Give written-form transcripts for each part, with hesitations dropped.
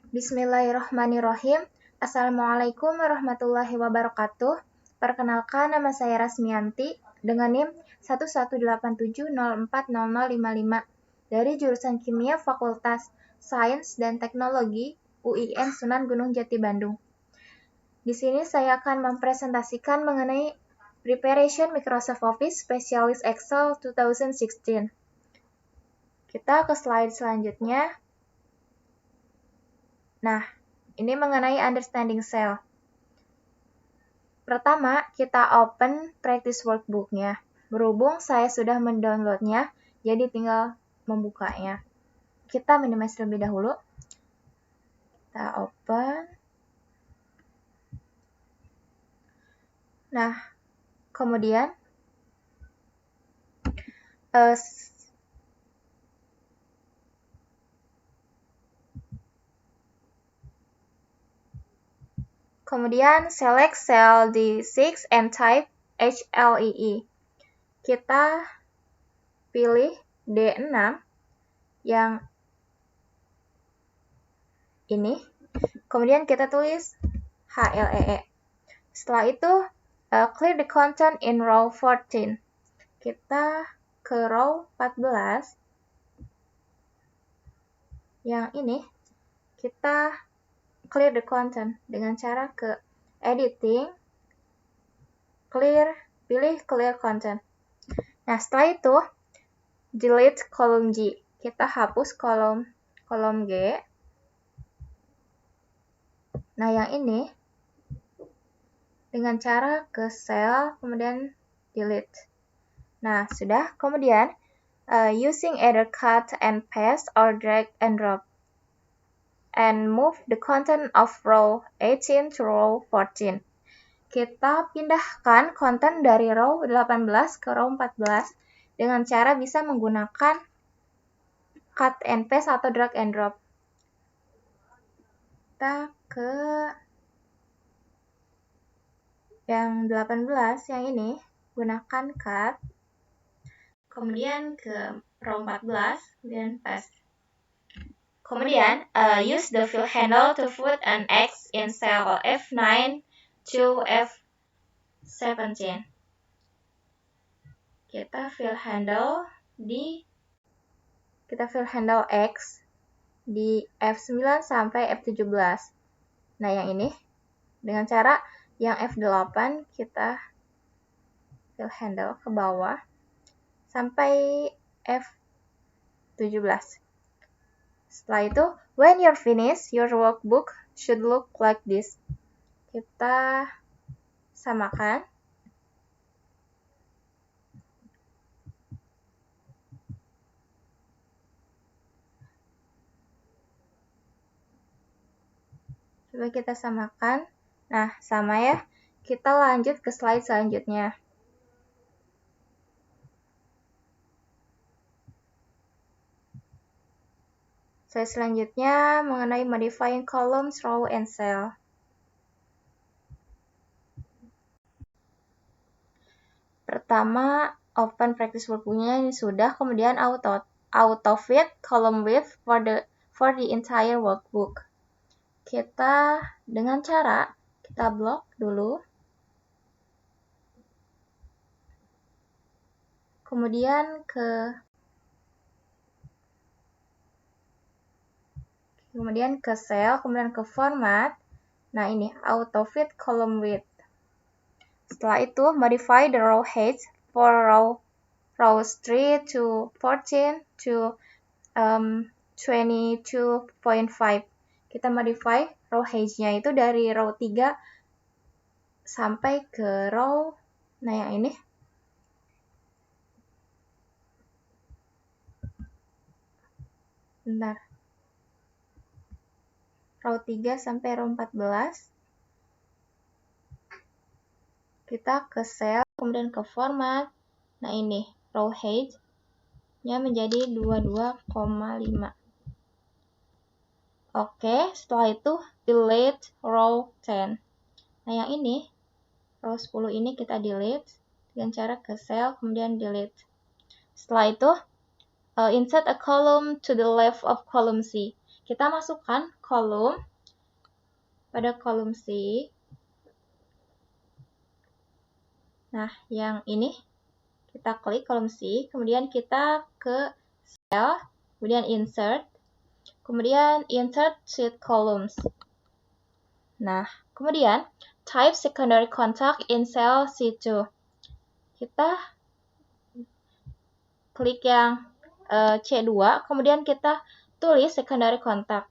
Bismillahirrahmanirrahim. Assalamualaikum warahmatullahi wabarakatuh. Perkenalkan, nama saya Rasmianti dengan NIM 1187040055 dari jurusan Kimia Fakultas Sains dan Teknologi UIN Sunan Gunung Jati Bandung. Di sini saya akan mempresentasikan mengenai Preparation Microsoft Office Specialist Excel 2016. Kita ke slide selanjutnya. Nah, ini mengenai understanding cell. Pertama, kita open practice workbook-nya. Berhubung saya sudah mendownloadnya, jadi tinggal membukanya. Kita minimize terlebih dahulu. Kita open. Nah, kemudian select cell D6 and type HLEE. Kita pilih D6 yang ini. Kemudian kita tulis HLEE. Setelah itu, clear the content in row 14. Kita ke row 14. Yang ini, kita clear the content dengan cara ke editing, pilih clear content. Nah, setelah itu, delete kolom G. Kita hapus kolom G. Nah, yang ini, dengan cara ke cell, kemudian delete. Nah, sudah. Kemudian, using either cut and paste or drag and drop. And move the content of row 18 to row 14. Kita pindahkan konten dari row 18 ke row 14 dengan cara bisa menggunakan cut and paste atau drag and drop. Kita ke yang 18, yang ini, gunakan cut. Kemudian ke row 14, kemudian paste. Kemudian, use the fill handle to put an X in cell F9 to F17. Kita fill handle X di F9 sampai F17. Nah, yang ini, dengan cara yang F8, kita fill handle ke bawah sampai F17. Setelah itu, when you're finished, your workbook should look like this. Kita samakan. Coba kita samakan. Nah, sama ya. Kita lanjut ke slide selanjutnya. Slide selanjutnya mengenai modifying columns, row, and cell. Pertama, open practice workbook-nya ini sudah, kemudian auto fit column width for the entire workbook. Kita dengan cara kita block dulu. Kemudian ke cell, kemudian ke format. Nah, ini auto fit column width. Setelah itu, modify the row height for rows 3 to 14 to 22.5. Kita modify row height-nya itu dari row 3 sampai ke row, nah yang ini. Bentar. Row 3 sampai row 14. Kita ke cell, kemudian ke format. Nah ini, row height-nya menjadi 22,5. Oke, setelah itu delete row 10. Nah yang ini, row 10 ini kita delete dengan cara ke cell, kemudian delete. Setelah itu, insert a column to the left of column C. kita masukkan kolom pada kolom C. Nah, yang ini kita klik kolom C, kemudian kita ke cell, kemudian insert, kemudian insert sheet columns. Nah, kemudian type secondary contact in cell C2. Kita klik yang C2, kemudian kita tulis secondary contact.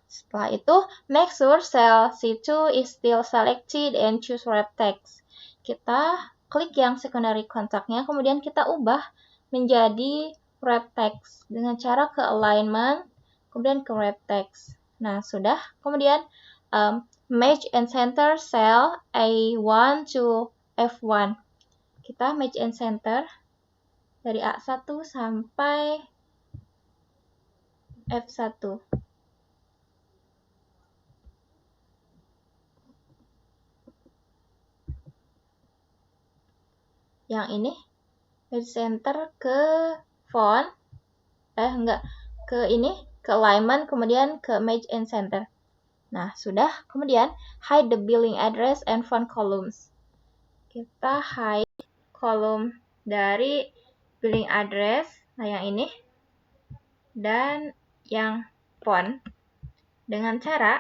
Setelah itu, make sure cell C2 is still selected and choose wrap text. Kita klik yang secondary contact-nya, kemudian kita ubah menjadi wrap text dengan cara ke alignment, kemudian ke wrap text. Nah, sudah. Kemudian, match and center cell A1 to F1. Kita match and center dari A1 sampai F1. Yang ini match center ke font, ke alignment, kemudian ke match and center. Nah, sudah. Kemudian hide the billing address and font columns. Kita hide kolom dari billing address, nah yang ini, dan yang font dengan cara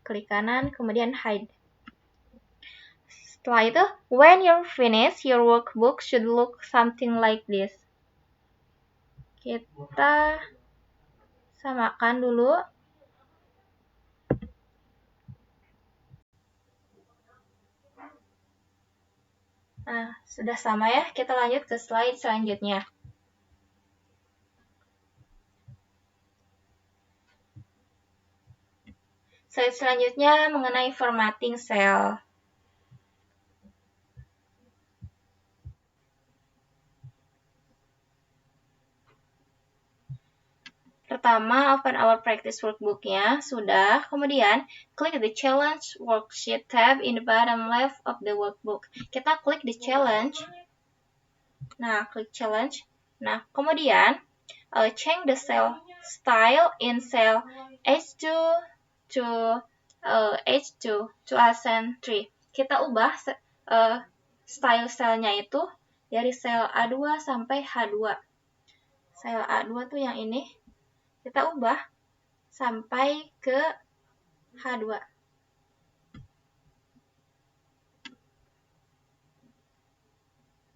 klik kanan kemudian hide. Setelah itu, when you're finished, your workbook should look something like this. Kita samakan dulu. Nah, sudah sama ya. Kita lanjut ke slide selanjutnya. Slide selanjutnya mengenai formatting cell. Pertama, open our practice workbook-nya, sudah. Kemudian, klik the challenge worksheet tab in the bottom left of the workbook. Kita klik the challenge. Nah, klik challenge. Nah, kemudian, change the cell style in cell H2 to H2 to accent 3. Kita ubah style cell-nya itu dari sel A2 sampai H2. Sel A2 tuh yang ini. Kita ubah sampai ke H2.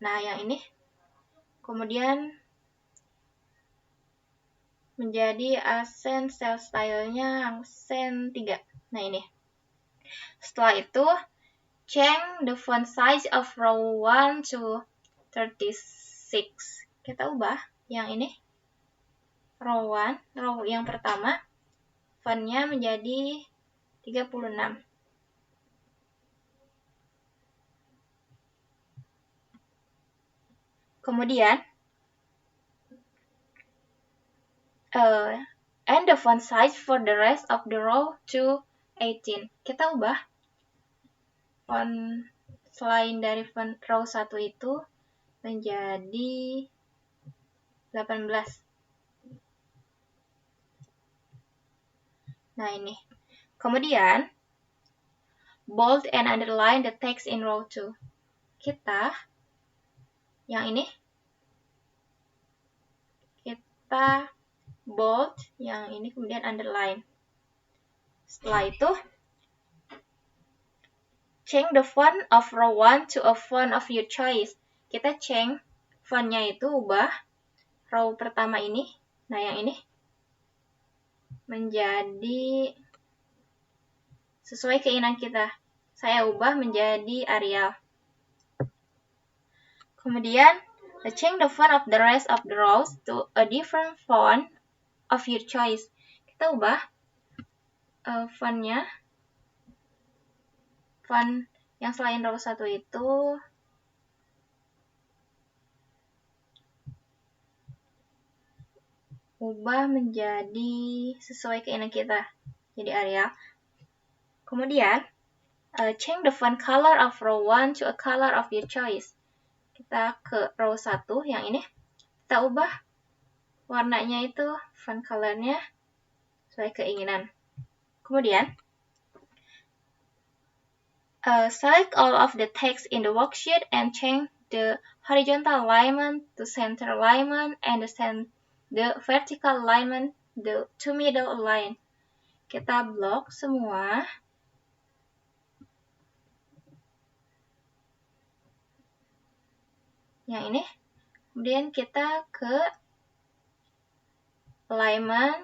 Nah, yang ini. Kemudian menjadi accent cell style-nya accent 3. Nah, ini. Setelah itu, change the font size of row 1 to 36. Kita ubah yang ini. Row 1, row yang pertama, fontnya menjadi 36. Kemudian, and the font size for the rest of the row to 18. Kita ubah font selain dari font row 1 itu menjadi 18. Nah, ini. Kemudian, bold and underline the text in row 2. Kita, yang ini, kita bold, yang ini kemudian underline. Setelah itu, change the font of row 1 to a font of your choice. Kita change fontnya itu, ubah row pertama ini, nah yang ini, menjadi sesuai keinginan kita. Saya ubah menjadi Arial. Kemudian, change the font of the rest of the rows to a different font of your choice. Kita ubah fontnya, font yang selain row 1 itu ubah menjadi sesuai keinginan kita, jadi Arial. Kemudian, change the font color of row 1 to a color of your choice. kita ke row 1 yang ini, kita ubah warnanya itu font color-nya sesuai keinginan. Kemudian select all of the text in the worksheet and change the horizontal alignment to center alignment and the vertical alignment to middle align. Kita blok semua. Yang ini. Kemudian kita ke alignment.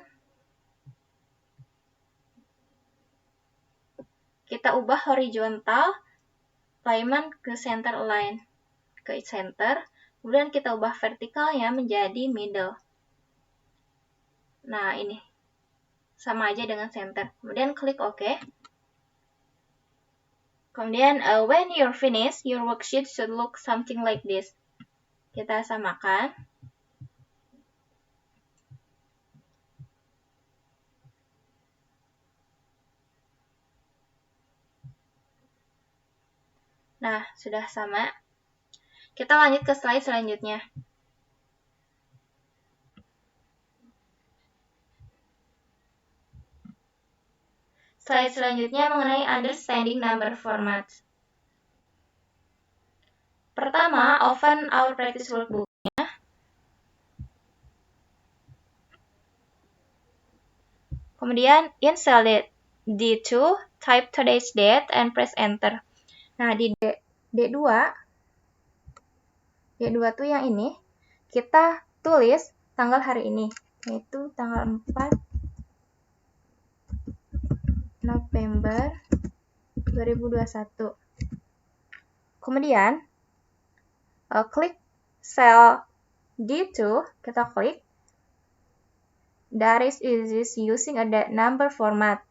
Kita ubah horizontal alignment ke center align. Ke center. Kemudian kita ubah vertikalnya menjadi middle. Nah, ini. Sama aja dengan center. Kemudian klik OK. Kemudian, when you're finished, your worksheet should look something like this. Kita samakan. Nah, sudah sama. Kita lanjut ke slide selanjutnya. Slide selanjutnya mengenai understanding number format. Pertama, open our practice workbook-nya. Kemudian, in cell D2, type today's date and press enter. Nah, di D2 tuh yang ini, kita tulis tanggal hari ini, yaitu tanggal 4 November 2021. Kemudian, klik cell D2, kita klik. That is using a date number format.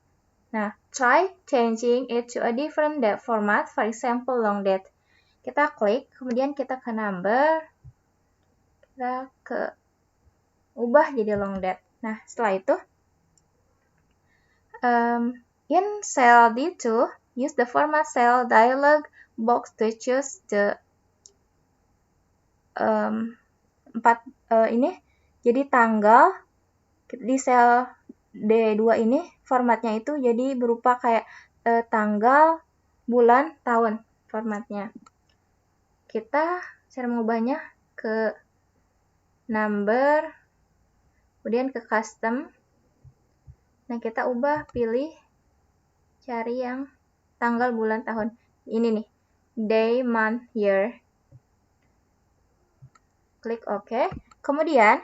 Nah, try changing it to a different date format, for example, long date. Kita klik, kemudian kita ke number, kita ke ubah jadi long date. Nah, setelah itu, in cell D2, use the format cell dialog box to choose the ini, jadi tanggal di sel D2 ini formatnya itu jadi berupa kayak tanggal, bulan, tahun formatnya. Kita cara mengubahnya ke number, kemudian ke custom. Nah, kita ubah, pilih, cari yang tanggal, bulan, tahun. Ini nih, day, month, year. Klik OK. Kemudian,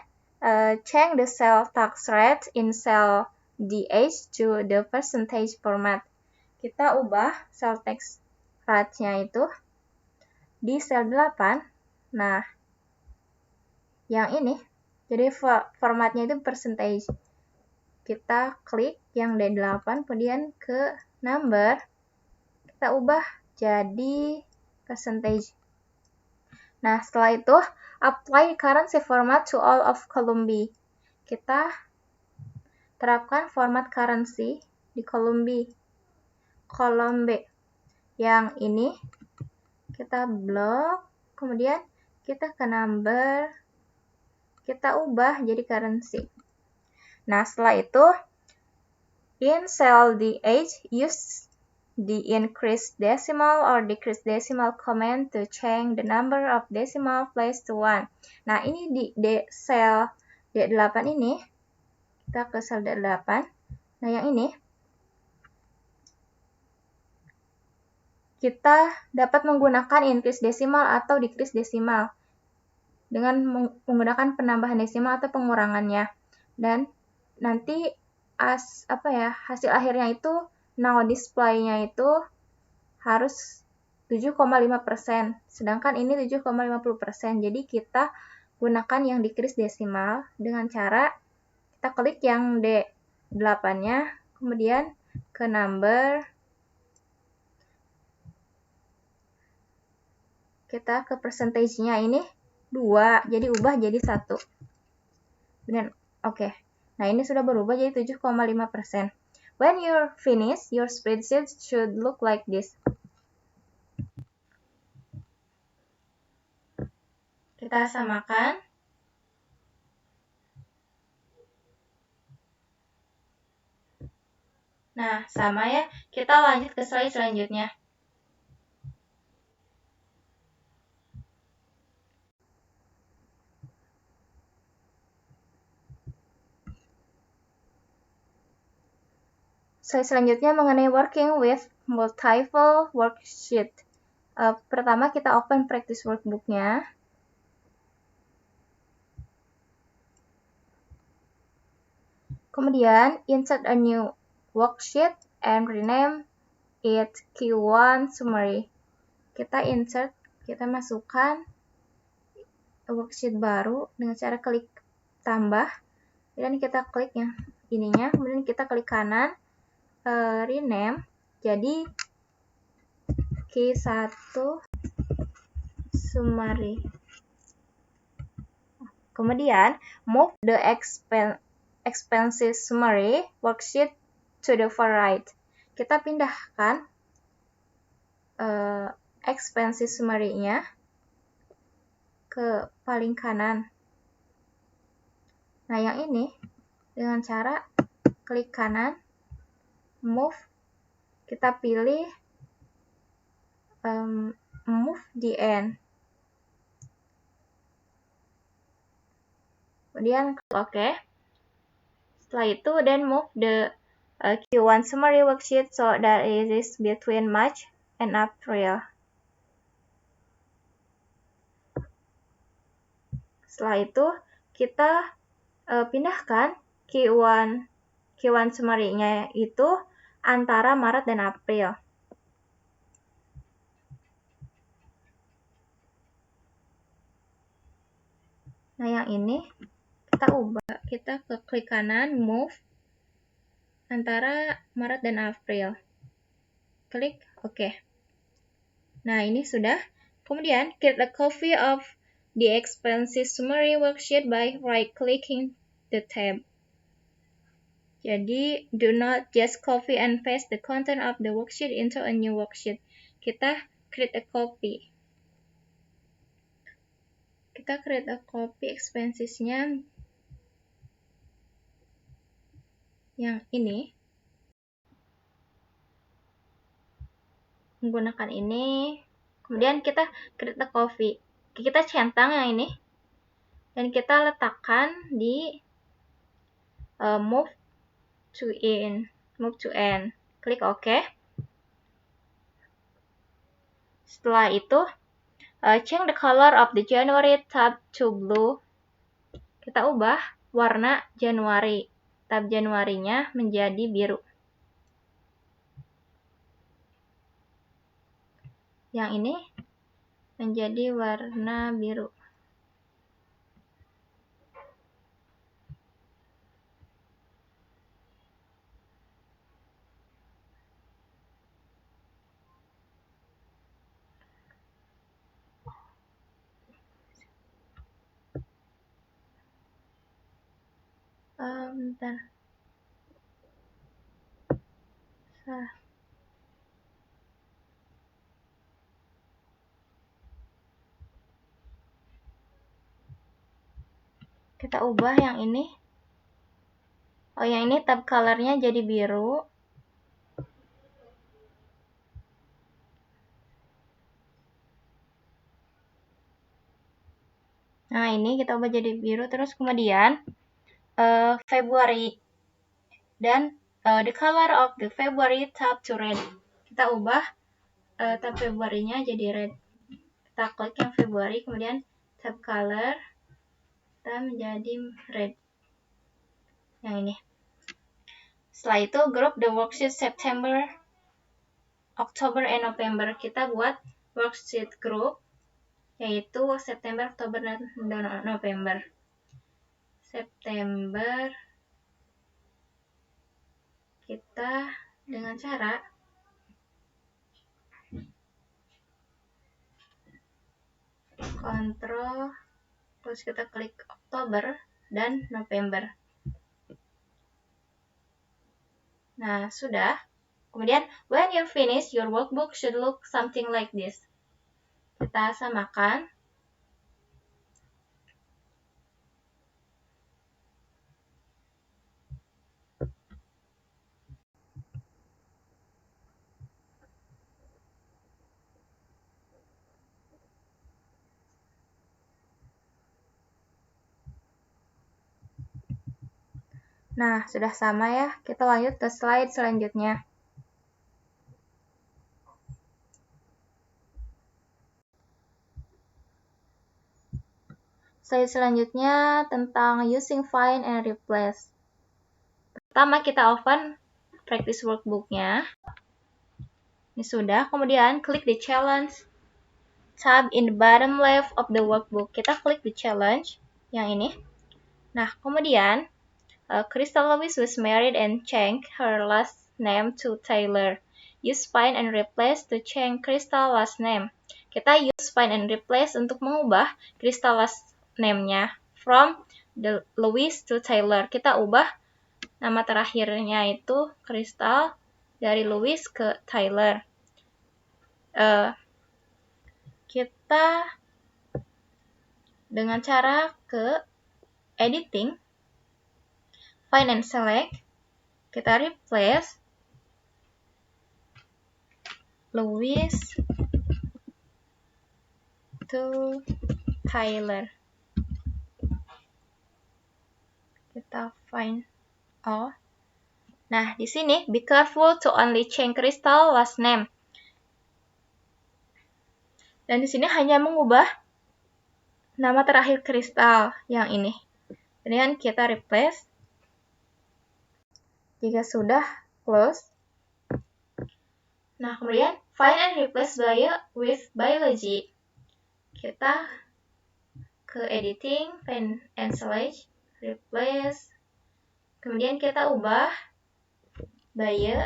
change the cell tax rate in cell DH to the percentage format. Kita ubah cell tax rate-nya itu di sel 8. Nah, yang ini, jadi formatnya itu percentage. Kita klik yang D8, kemudian ke number, kita ubah jadi percentage. Nah, setelah itu, apply currency format to all of column B. Kita terapkan format currency di kolom B. Kolom B. Yang ini, kita blok, kemudian kita ke number, kita ubah jadi currency. Nah, setelah itu, in cell DH, use the increase decimal or decrease decimal command to change the number of decimal place to 1. Nah, ini di sel D8 ini, kita ke sel D8. Nah, yang ini, kita dapat menggunakan increase decimal atau decrease decimal dengan menggunakan penambahan desimal atau pengurangannya. Dan nanti hasil akhirnya itu now display-nya itu harus 7,5%, sedangkan ini 7,50%. Jadi kita gunakan yang decrease desimal dengan cara kita klik yang D8-nya, kemudian ke number, kita ke percentage-nya ini 2, jadi ubah jadi 1. Kemudian oke. Nah, ini sudah berubah jadi 7,5%. When you're finished, your spreadsheet should look like this. Kita samakan. Nah, sama ya. Kita lanjut ke slide selanjutnya. Slide selanjutnya mengenai working with multiple worksheet. Pertama kita open practice workbook-nya. Kemudian insert a new worksheet and rename it Q1 summary. Kita insert, kita masukkan worksheet baru dengan cara klik tambah, dan kita klik yang ininya, kemudian kita klik kanan, rename jadi Q1 summary. Kemudian move the expenses summary worksheet to the far right. Kita pindahkan expenses summary-nya ke paling kanan. Nah, yang ini dengan cara klik kanan, move, kita pilih move the end. Kemudian OK. Setelah itu, then move the Q1 summary worksheet so that it is between March and April. Setelah itu, kita pindahkan Q1 summary-nya itu antara Maret dan April. Nah, yang ini kita ubah, kita klik kanan, move antara Maret dan April. Klik OK. Nah, ini sudah. Kemudian, create a copy of the expenses summary worksheet by right-clicking the tab. Jadi, do not just copy and paste the content of the worksheet into a new worksheet. Kita create a copy. Kita create a copy expenses-nya yang ini. Menggunakan ini. Kemudian kita create a copy. Kita centang yang ini. Dan kita letakkan di move to end. Klik OK. Setelah itu, change the color of the January tab to blue. Kita ubah warna Januari. Tab Januarinya menjadi biru. Yang ini menjadi warna biru. Bentar. Kita ubah yang ini. Oh, yang ini tab color-nya jadi biru. Nah, ini kita ubah jadi biru. Terus kemudian Februari. Dan the color of the February tab to red. Kita ubah tab Februarinya jadi red. Kita klik yang Februari, kemudian tab color kita menjadi red. Yang ini. Setelah itu, group the worksheet September, October, and November. Kita buat worksheet group, yaitu September, Oktober, dan November. September, kita dengan cara kontrol, terus kita klik Oktober dan November. Nah, sudah. Kemudian, when you finish, your workbook should look something like this. Kita samakan. Nah, sudah sama ya. Kita lanjut ke slide selanjutnya. Slide selanjutnya tentang using find and replace. Pertama, kita open practice workbook-nya. Ini sudah, kemudian klik the challenge tab in the bottom left of the workbook. Kita klik the challenge, yang ini. Nah, kemudian, Crystal Lewis was married and changed her last name to Taylor. Use find and replace to change Crystal last name. Kita use find and replace untuk mengubah Crystal last name-nya from the Lewis to Taylor. Kita ubah nama terakhirnya itu Crystal dari Lewis ke Taylor. Kita dengan cara ke editing, find and select, kita replace Lewis to Taylor. Kita find all. Nah, di sini be careful to only change Crystal last name. Dan di sini hanya mengubah nama terakhir Crystal yang ini. Kemudian kita replace. Jika sudah, close. Nah, kemudian find and replace with biology. Kita ke editing, find and select, replace. Kemudian kita ubah bio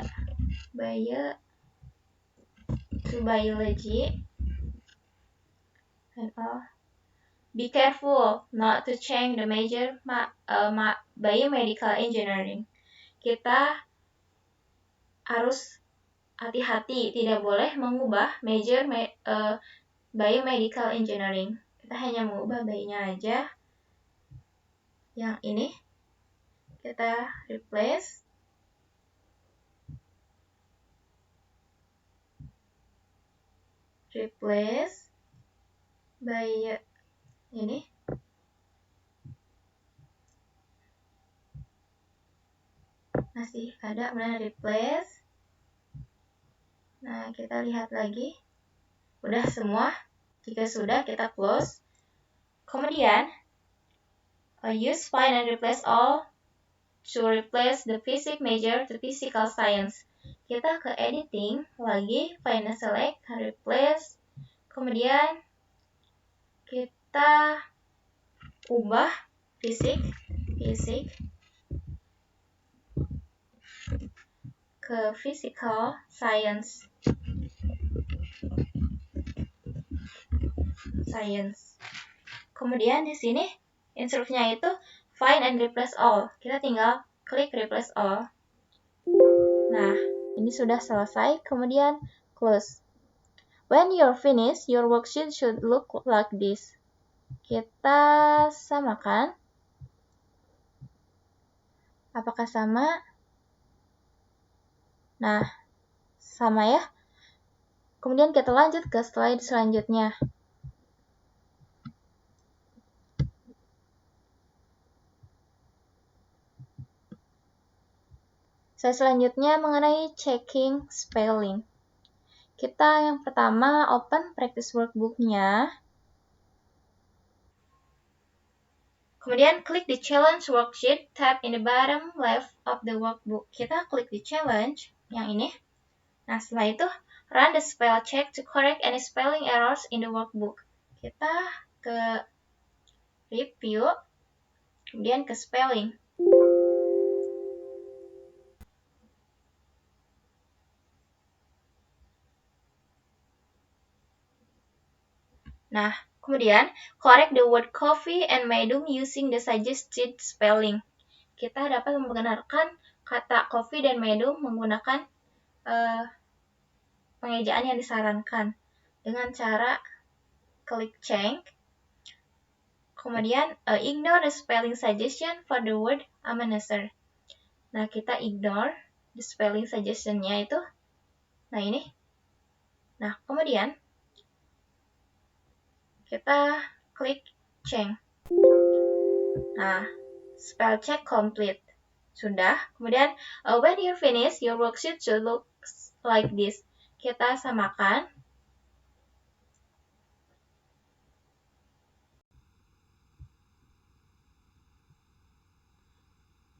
to biology. And be careful not to change the major biomedical engineering. Kita harus hati-hati, tidak boleh mengubah major biomedical engineering. Kita hanya mengubah bayinya aja. Yang ini kita replace. By ini. Masih ada, kemudian replace. Nah, kita lihat lagi. Udah semua. Jika sudah, kita close. Kemudian, use find and replace all to replace the physics major to physical science. Kita ke editing lagi, find and select, replace. Kemudian, kita ubah physics ke physical science. Kemudian di sini instruksinya itu find and replace all. Kita tinggal klik replace all. Nah, ini sudah selesai. Kemudian close. When you're finished, your worksheet should look like this. Kita samakan. Apakah sama? Nah, sama ya. Kemudian kita lanjut ke slide selanjutnya. Slide selanjutnya mengenai checking spelling. Kita yang pertama open practice workbook-nya. Kemudian klik the challenge worksheet tab in the bottom left of the workbook. Kita klik the challenge yang ini. Nah, setelah itu run the spell check to correct any spelling errors in the workbook. Kita ke review, kemudian ke spelling. Nah, kemudian correct the word coffee and medum using the suggested spelling. Kita dapat membenarkan kata coffee dan medum menggunakan pengejaan yang disarankan dengan cara klik change. Kemudian ignore the spelling suggestion for the word amnesia. Nah, kita ignore the spelling suggestion-nya itu. Nah, ini. Nah, kemudian kita klik change. Nah, spell check complete. Sudah. Kemudian, when you're finished, your worksheet should look like this. Kita samakan.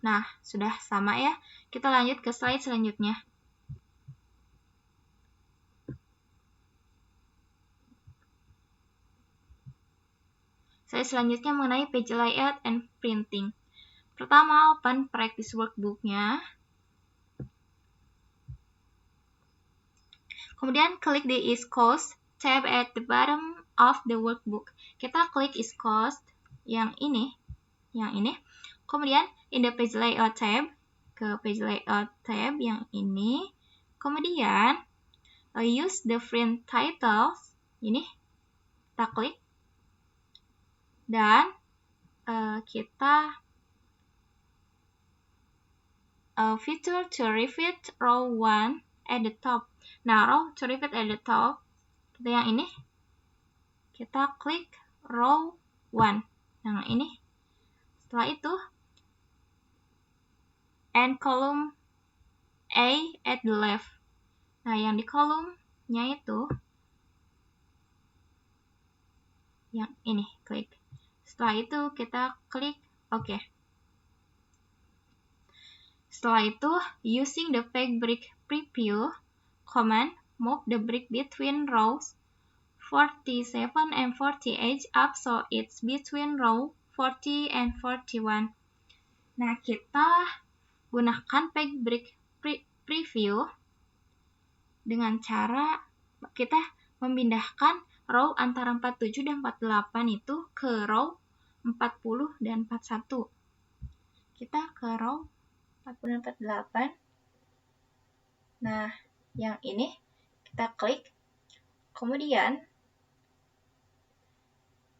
Nah, sudah sama ya. Kita lanjut ke slide selanjutnya. Slide selanjutnya mengenai page layout and printing. Pertama, open practice workbook-nya. Kemudian klik di East Coast tab at the bottom of the workbook. Kita klik East Coast yang ini. Kemudian in the page layout tab, ke page layout tab yang ini. Kemudian use the print titles. Ini kita klik. Dan kita feature to repeat row 1 at the top. Nah, row to repeat at the top, kita yang ini, kita klik row 1. Yang ini. Setelah itu, and column A at the left. Nah, yang di kolomnya itu, yang ini, klik. Setelah itu, kita klik OK. Setelah itu, using the page break preview command, move the break between rows 47 and 48 up so it's between row 40 and 41. Nah, kita gunakan page break preview dengan cara kita memindahkan row antara 47 dan 48 itu ke row 40 dan 41. Kita ke row 40 dan 48. Nah, yang ini kita klik. Kemudian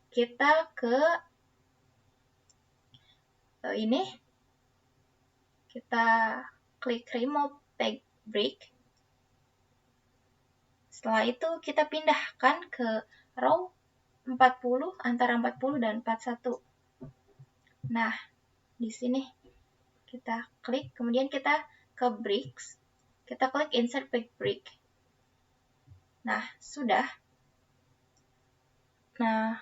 kita ke ini, kita klik remove page break. Setelah itu kita pindahkan ke row 40 antara 40 dan 41. Nah, di sini kita klik, kemudian kita ke breaks. Kita klik insert page break. Nah, sudah. Nah,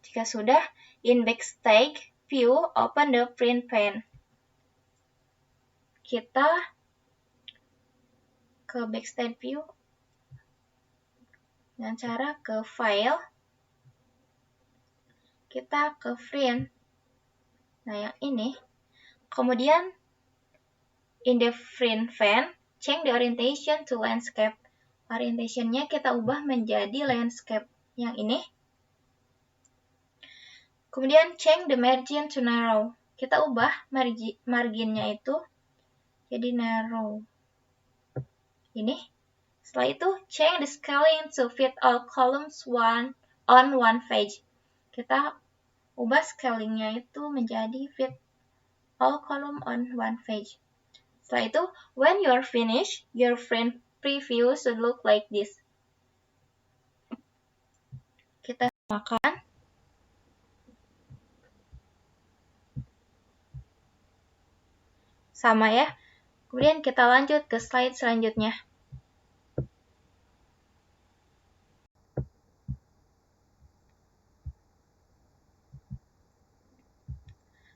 jika sudah, in backstage view, open the print pane. Kita ke backstage view dengan cara ke file, kita ke print. Nah, yang ini. Kemudian, in the print pane, change the orientation to landscape. Orientation-nya kita ubah menjadi landscape. Yang ini. Kemudian, change the margin to narrow. Kita ubah marginnya itu jadi narrow. Ini. Setelah itu, change the scaling to fit all columns on one page. Kita ubah scalingnya itu menjadi fit all column on one page. Setelah itu, when you're finished, your print preview should look like this. Kita samakan. Sama ya. Kemudian kita lanjut ke slide selanjutnya.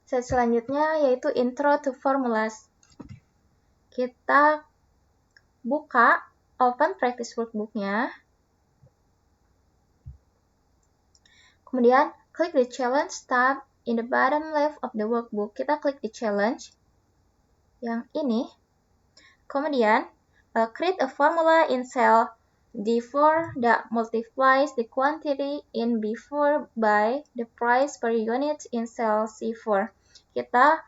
Slide selanjutnya yaitu Intro to Formulas. Kita buka, open practice workbook-nya. Kemudian, klik the challenge tab in the bottom left of the workbook. Kita klik di challenge. Yang ini. Kemudian, create a formula in cell D4 that multiplies the quantity in B4 by the price per unit in cell C4. Kita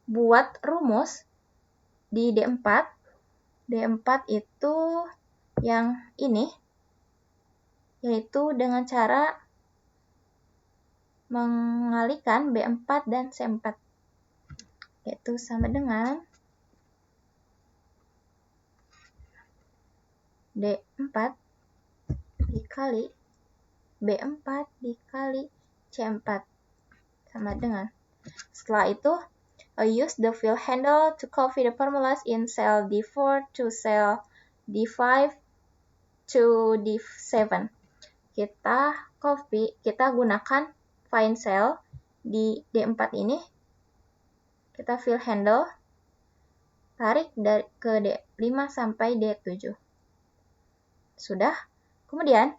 buat rumus di D4. D4 itu yang ini, yaitu dengan cara mengalihkan B4 dan C4. Yaitu sama dengan D4 dikali B4 dikali C4 sama dengan Setelah itu, use the fill handle to copy the formulas in cell D4 to cell D5 to D7. Kita gunakan find cell di D4 ini. Kita fill handle, tarik ke D5 sampai D7. Sudah. Kemudian,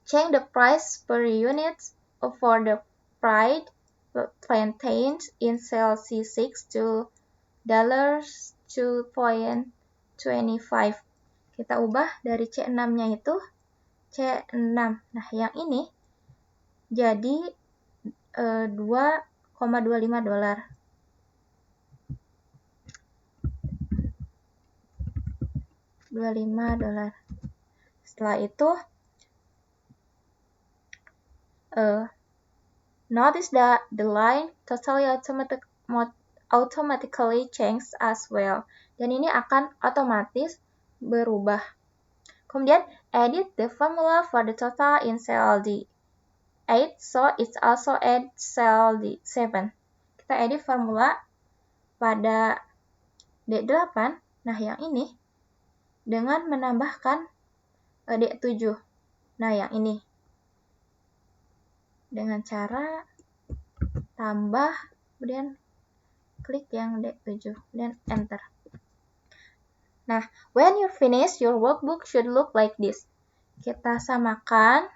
change the price per unit for the fried plantains in cell C6 to $2.25. Kita ubah dari C6-nya itu C6. Nah, yang ini jadi $2.25. $25. Setelah itu, notice that the line totally automatically changes as well. Dan ini akan otomatis berubah. Kemudian, edit the formula for the total in cell D8, so it's also add cell D7. Kita edit formula pada D8, nah yang ini, dengan menambahkan D7. Nah yang ini, dengan cara tambah, kemudian klik yang D7, dan enter. Nah, when you finish, your workbook should look like this. Kita samakan.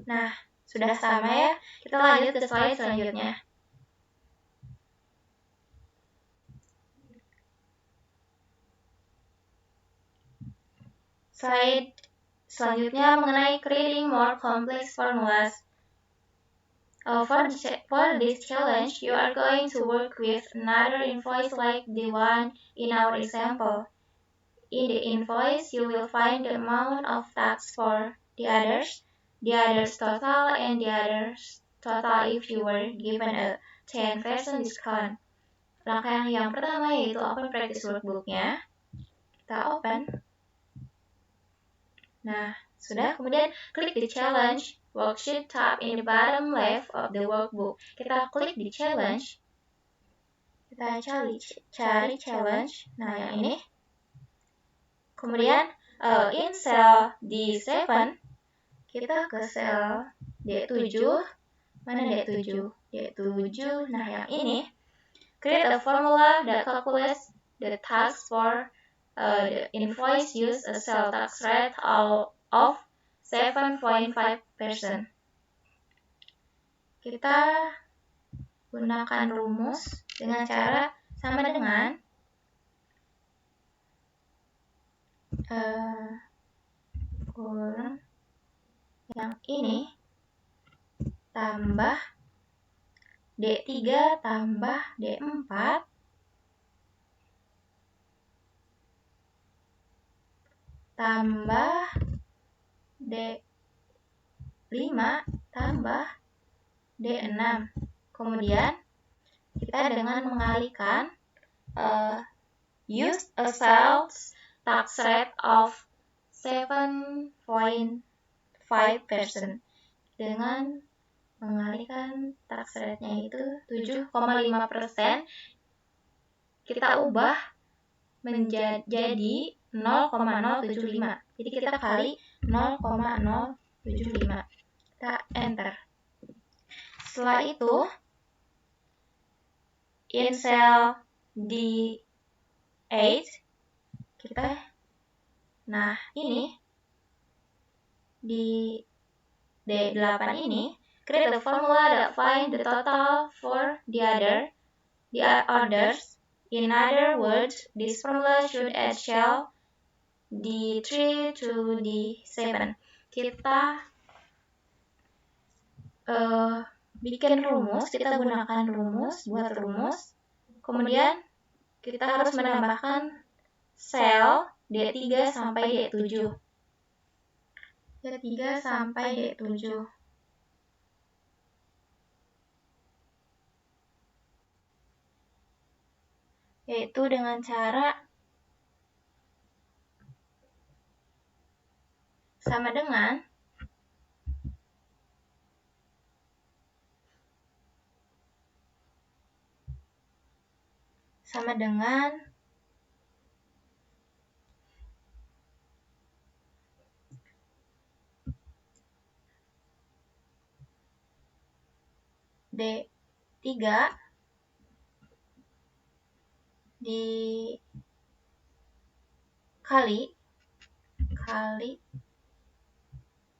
Nah, sudah sama ya. Kita lanjut ke slide selanjutnya. Slide selanjutnya mengenai creating more complex formulas. For this challenge, you are going to work with another invoice like the one in our example. In the invoice, you will find the amount of tax for the others total, and the others total if you were given a 10% discount. Langkah yang pertama yaitu open practice workbook-nya. Kita open. Nah, sudah. Kemudian klik di challenge worksheet tab in the bottom left of the workbook. Kita klik di challenge. Kita cari challenge. Nah, yang ini. Kemudian in cell D7, kita ke cell D7. Mana D7? D7. Nah, yang ini. Create a formula that calculates the tax for the invoice. Use a cell tax rate of 7.5%. Kita gunakan rumus dengan cara sama dengan yang ini tambah D3 tambah D4 tambah D5 tambah D6. Kemudian kita dengan mengalihkan use a sales tax rate of 7.5%. Dengan mengalihkan tax rate-nya itu 7,5%, kita ubah menjadi 0,075. Jadi kita kali 0,075. Kita enter. Setelah itu, in cell D8, nah ini, di D8 ini, create a formula that find the total for the others. In other words, this formula should add cell D3 to D7. Kita bikin rumus, kita gunakan buat rumus. Kemudian kita harus menambahkan sel D3 sampai D7. D3 sampai D7. Yaitu dengan cara sama dengan D3 dikali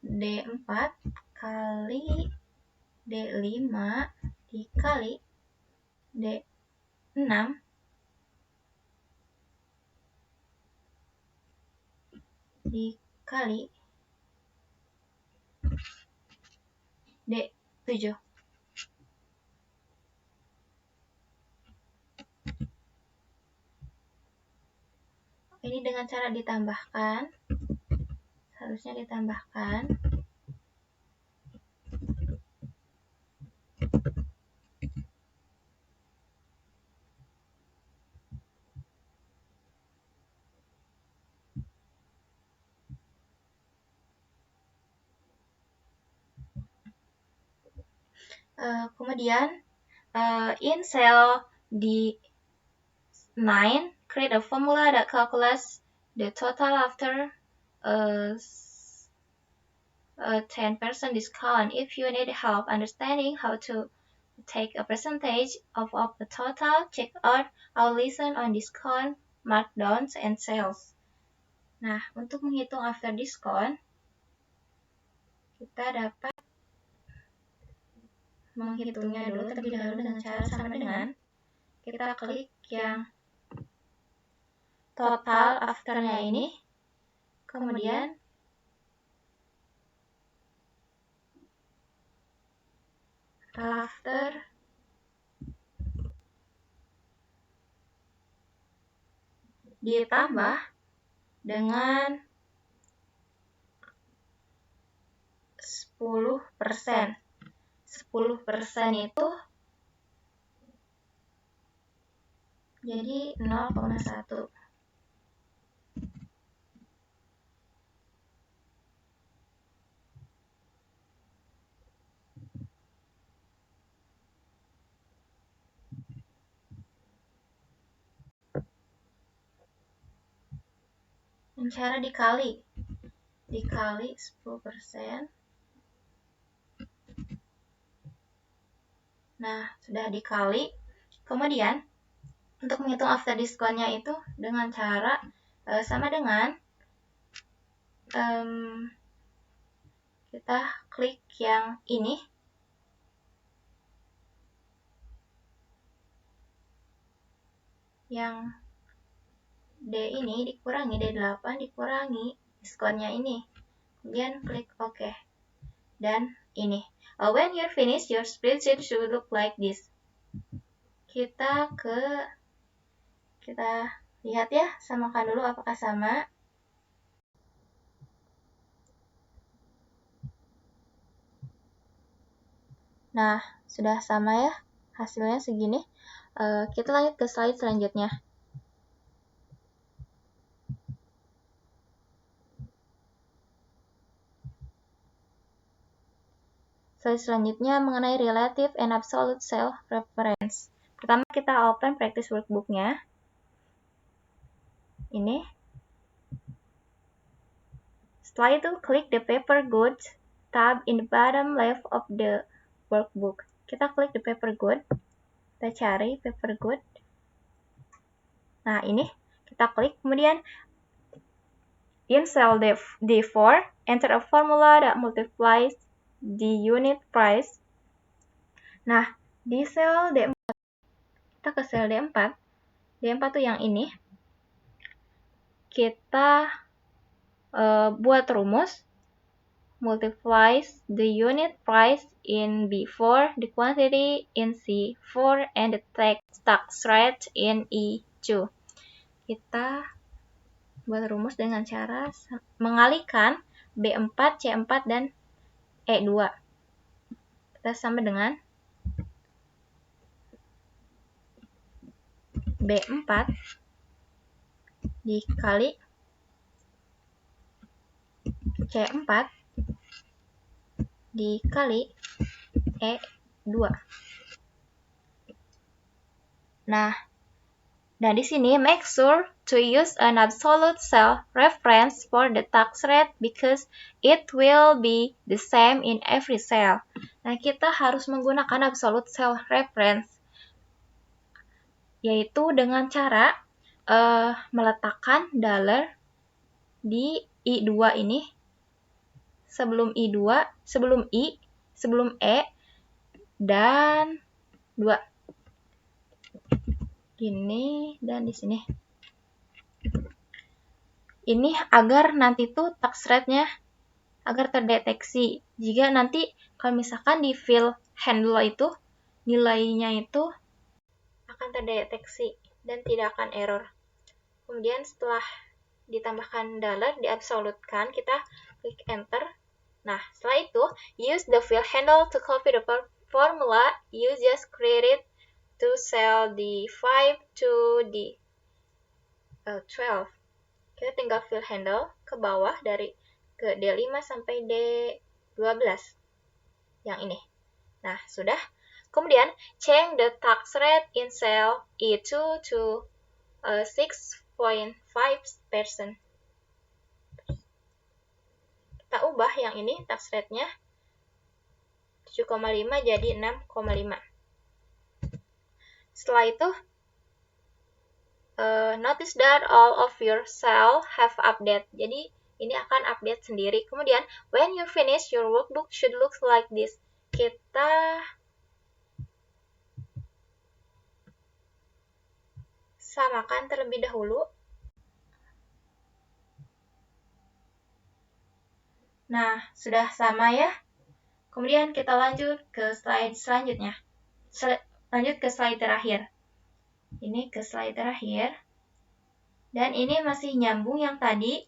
D4 kali D5 dikali D6 dikali D7. Ini dengan cara ditambahkan, harusnya ditambahkan. Kemudian in cell D9, create a formula that calculates the total after a 10% discount. If you need help understanding how to take a percentage of the total, check out our lesson on discount, markdowns, and sales. Nah, untuk menghitung after discount, kita dapat menghitungnya dulu terlebih dahulu dengan cara sama dengan kita klik yang total afternya ini, kemudian after ditambah dengan 10%. 10% itu jadi 0,1. Cara dikali 10%. Nah, sudah dikali. Kemudian untuk menghitung after discount-nya itu dengan cara sama dengan kita klik yang ini, yang D ini dikurangi, D8 dikurangi diskonnya ini, kemudian klik OK. Dan ini, when you're finished, your spreadsheet should look like this. Kita lihat ya, samakan dulu apakah sama. Nah, sudah sama ya, hasilnya segini. Kita lanjut ke slide selanjutnya. Slide selanjutnya mengenai relative and absolute cell reference. Pertama kita open practice workbook-nya. Ini. Setelah itu klik the paper goods tab in the bottom left of the workbook. Kita klik the paper good. Kita cari paper good. Nah, ini kita klik. Kemudian in cell D4, enter a formula that multiplies the unit price. Nah, di sel D4, kita ke sel D4. D4 tuh yang ini. Kita buat rumus multiplies the unit price in B4, the quantity in C4, and the tax rate in E2. Kita buat rumus dengan cara mengalihkan B4, C4, dan E2. Kita sama dengan B4 dikali C4 dikali E2. Nah, di sini make sure to use an absolute cell reference for the tax rate because it will be the same in every cell. Nah, kita harus menggunakan absolute cell reference, yaitu dengan cara meletakkan dollar di I2 ini sebelum I2, sebelum I, sebelum E, dan 2. Gini dan di sini. Ini agar nanti tuh tax rate-nya agar terdeteksi. Jika nanti kalau misalkan di field handle itu nilainya itu akan terdeteksi dan tidak akan error. Kemudian setelah ditambahkan dollar, diabsolutkan, kita klik enter. Nah, setelah itu, use the field handle to copy the formula. You just create it to cell D5 to D12. Kita tinggal field handle ke bawah dari ke D5 sampai D12. Yang ini. Nah, sudah. Kemudian, change the tax rate in cell E2 to 6.5%. Kita ubah yang ini, tax rate-nya 7,5 jadi 6,5. Setelah itu, notice that all of your cell have update. Jadi, ini akan update sendiri. Kemudian, when you finish, your workbook should look like this. Kita samakan terlebih dahulu. Nah, sudah sama ya. Kemudian kita lanjut ke slide selanjutnya. Lanjut ke slide terakhir. Ini ke slide terakhir. Dan ini masih nyambung yang tadi,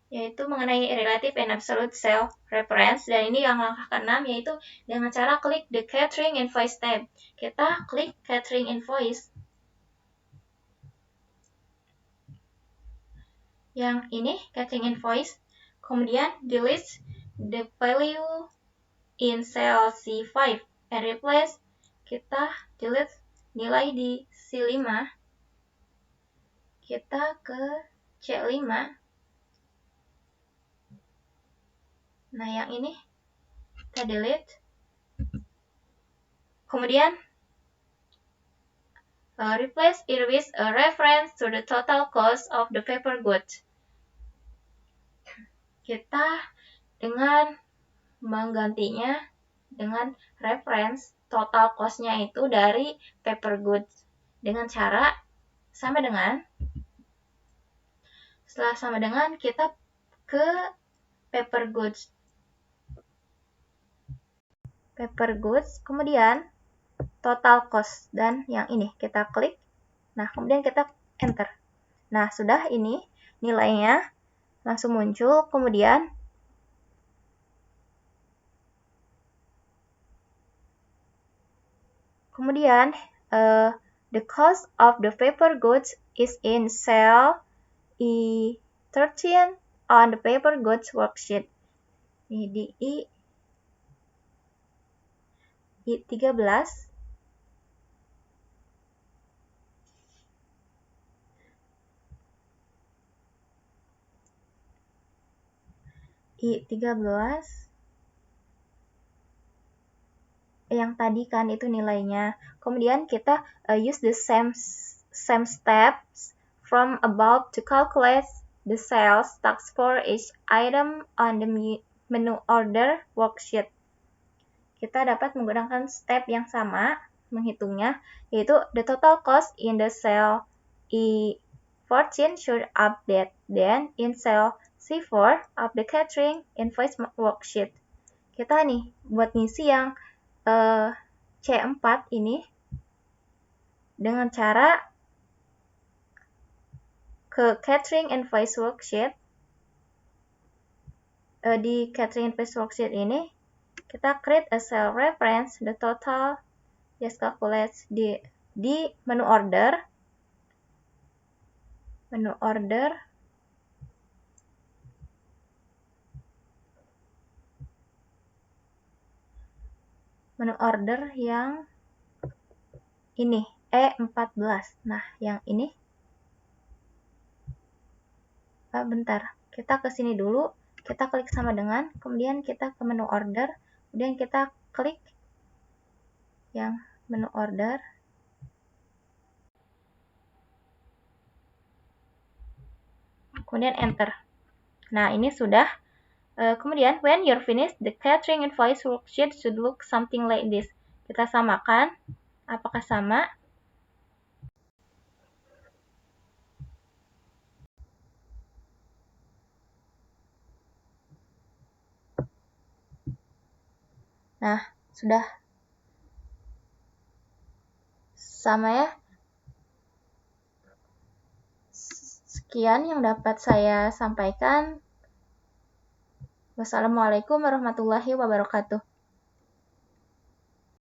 yaitu mengenai relative and absolute cell reference. Dan ini yang langkah ke-6, yaitu dengan cara klik the catering invoice tab. Kita klik catering invoice. Yang ini, catering invoice. Kemudian delete the value in cell C5 and replace, kita delete nilai di C5, kita ke C5. Nah, yang ini kita delete. Kemudian replace it with a reference to the total cost of the paper goods. Kita dengan menggantinya dengan reference total cost-nya itu dari paper goods dengan cara sama dengan, setelah sama dengan, kita ke paper goods, kemudian total cost, dan yang ini kita klik. Nah, kemudian kita enter. Nah, sudah, ini nilainya langsung muncul. Kemudian the cost of the paper goods is in cell E13 on the paper goods worksheet. Ini di I13. I13. Yang tadi kan itu nilainya. Kemudian kita use the same steps from above to calculate the sales tax for each item on the menu order worksheet. Kita dapat menggunakan step yang sama menghitungnya, yaitu the total cost in the cell E14 should update, then in cell C4 of the catering invoice worksheet. Kita nih buat ngisi yang C4 ini dengan cara ke catering invoice worksheet. Di catering invoice worksheet ini kita create a cell reference, the total just calculate di menu order. menu order yang ini, E14. Nah, yang ini, bentar, kita ke sini dulu, kita klik sama dengan, kemudian kita ke menu order, kemudian kita klik yang menu order, kemudian enter. Nah, ini sudah. Kemudian, when you're finished, the catering invoice worksheet should look something like this. Kita samakan. Apakah sama? Nah, sudah sama ya. Sekian yang dapat saya sampaikan. Wassalamualaikum warahmatullahi wabarakatuh.